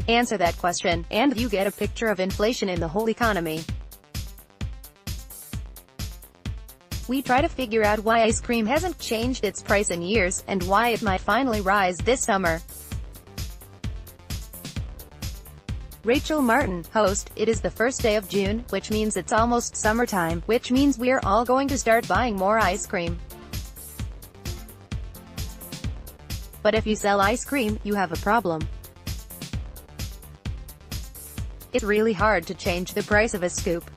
Answer that question, and you get a picture of inflation in the whole economy. We try to figure out why ice cream hasn't changed its price in years, and why it might finally rise this summer. Rachel Martin, host. It is the first day of June, which means it's almost summertime, which means we're all going to start buying more ice cream. But if you sell ice cream, you have a problem. It's really hard to change the price of a scoop.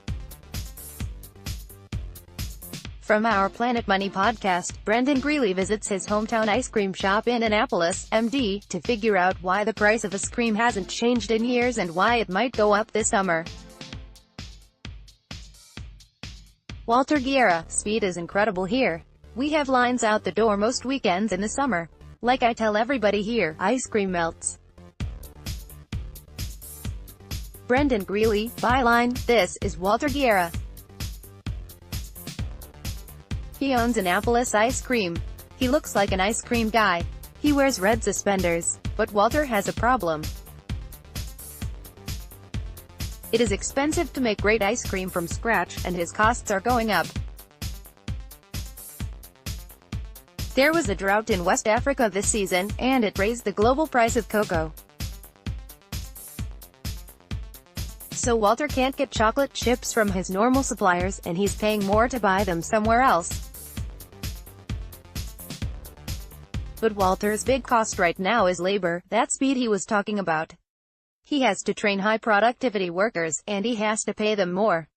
From our Planet Money podcast, Brendan Greeley visits his hometown ice cream shop in Annapolis, MD, to figure out why the price of ice cream hasn't changed in years and why it might go up this summer. Walter Guerra, speed is incredible here. We have lines out the door most weekends in the summer. Like I tell everybody here, ice cream melts. Brendan Greeley, byline, this is Walter Guerra. He owns Annapolis Ice Cream. He looks like an ice cream guy. He wears red suspenders. But Walter has a problem. It is expensive to make great ice cream from scratch, and his costs are going up. There was a drought in West Africa this season, and it raised the global price of cocoa. So Walter can't get chocolate chips from his normal suppliers, and he's paying more to buy them somewhere else. But Walter's big cost right now is labor, that speed he was talking about. He has to train high productivity workers, and he has to pay them more.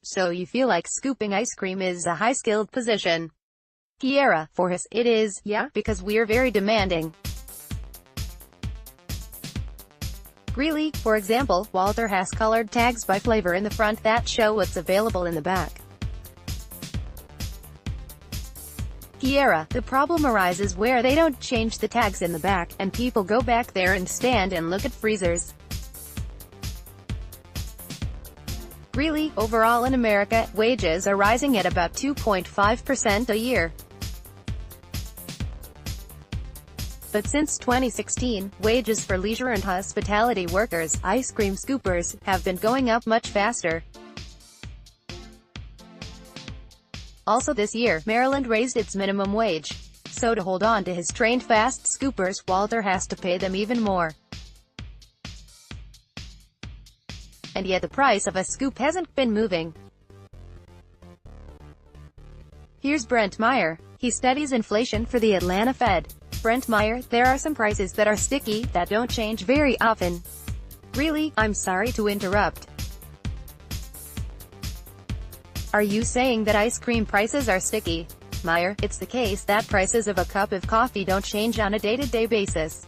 So you feel like scooping ice cream is a high-skilled position. Guerra, for us, it is, yeah, because we're very demanding. Greeley, for example, Walter has colored tags by flavor in the front that show what's available in the back. Guerra, the problem arises where they don't change the tags in the back, and people go back there and stand and look at freezers. Greeley, overall in America, wages are rising at about 2.5% a year. But since 2016, wages for leisure and hospitality workers, ice cream scoopers, have been going up much faster. Also this year, Maryland raised its minimum wage. So to hold on to his trained fast scoopers, Walter has to pay them even more. And yet the price of a scoop hasn't been moving. Here's Brent Meyer. He studies inflation for the Atlanta Fed. Brent Meyer, there are some prices that are sticky, that don't change very often. Really, I'm sorry to interrupt. Are you saying that ice cream prices are sticky? Meyer, it's the case that prices of a cup of coffee don't change on a day-to-day basis.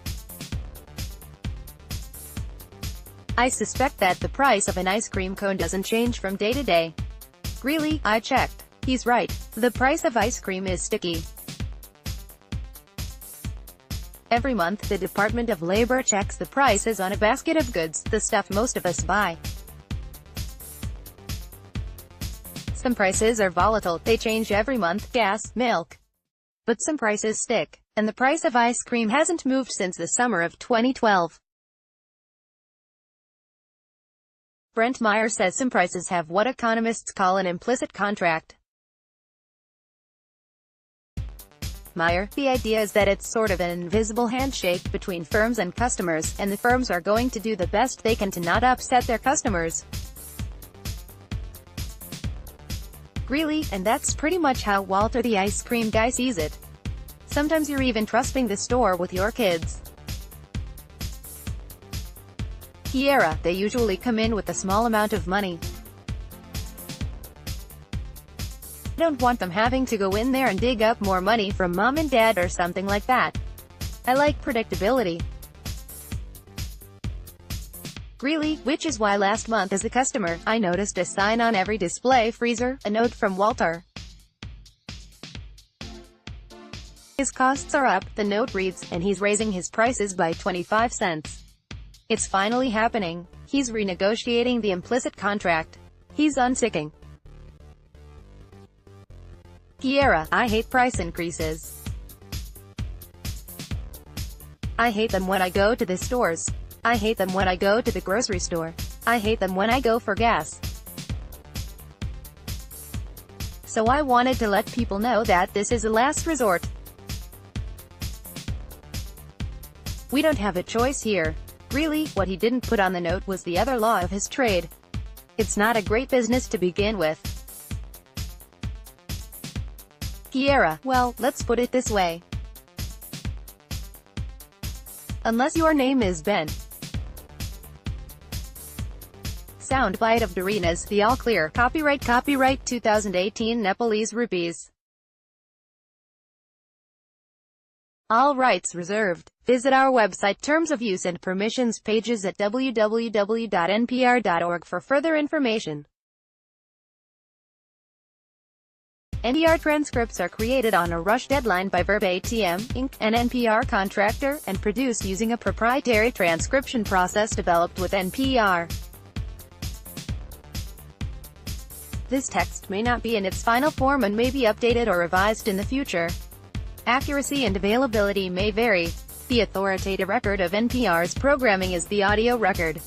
I suspect that the price of an ice cream cone doesn't change from day to day. Greeley, I checked. He's right. The price of ice cream is sticky. Every month, the Department of Labor checks the prices on a basket of goods, the stuff most of us buy. Some prices are volatile, they change every month, gas, milk. But some prices stick. And the price of ice cream hasn't moved since the summer of 2012. Brent Meyer says some prices have what economists call an implicit contract. Meyer, the idea is that it's sort of an invisible handshake between firms and customers, and the firms are going to do the best they can to not upset their customers. Greeley, and that's pretty much how Walter the ice cream guy sees it. Sometimes you're even trusting the store with your kids. Guerra, they usually come in with a small amount of money. I don't want them having to go in there and dig up more money from mom and dad or something like that. I like predictability. Greeley, which is why last month as a customer, I noticed a sign on every display freezer, a note from Walter. His costs are up, the note reads, and he's raising his prices by 25 cents. It's finally happening. He's renegotiating the implicit contract. He's unsticking. Guerra, I hate price increases. I hate them when I go to the stores. I hate them when I go to the grocery store. I hate them when I go for gas. So I wanted to let people know that this is a last resort. We don't have a choice here. Really, what he didn't put on the note was the other law of his trade. It's not a great business to begin with. Kiera, well, let's put it this way. Unless your name is Ben. Soundbite of Dorina's The All Clear. Copyright 2018 Nepalese rupees. All rights reserved. Visit our website Terms of Use and Permissions pages at www.npr.org for further information. NPR transcripts are created on a rush deadline by Verbatim, Inc., an NPR contractor, and produced using a proprietary transcription process developed with NPR. This text may not be in its final form and may be updated or revised in the future. Accuracy and availability may vary. The authoritative record of NPR's programming is the audio record.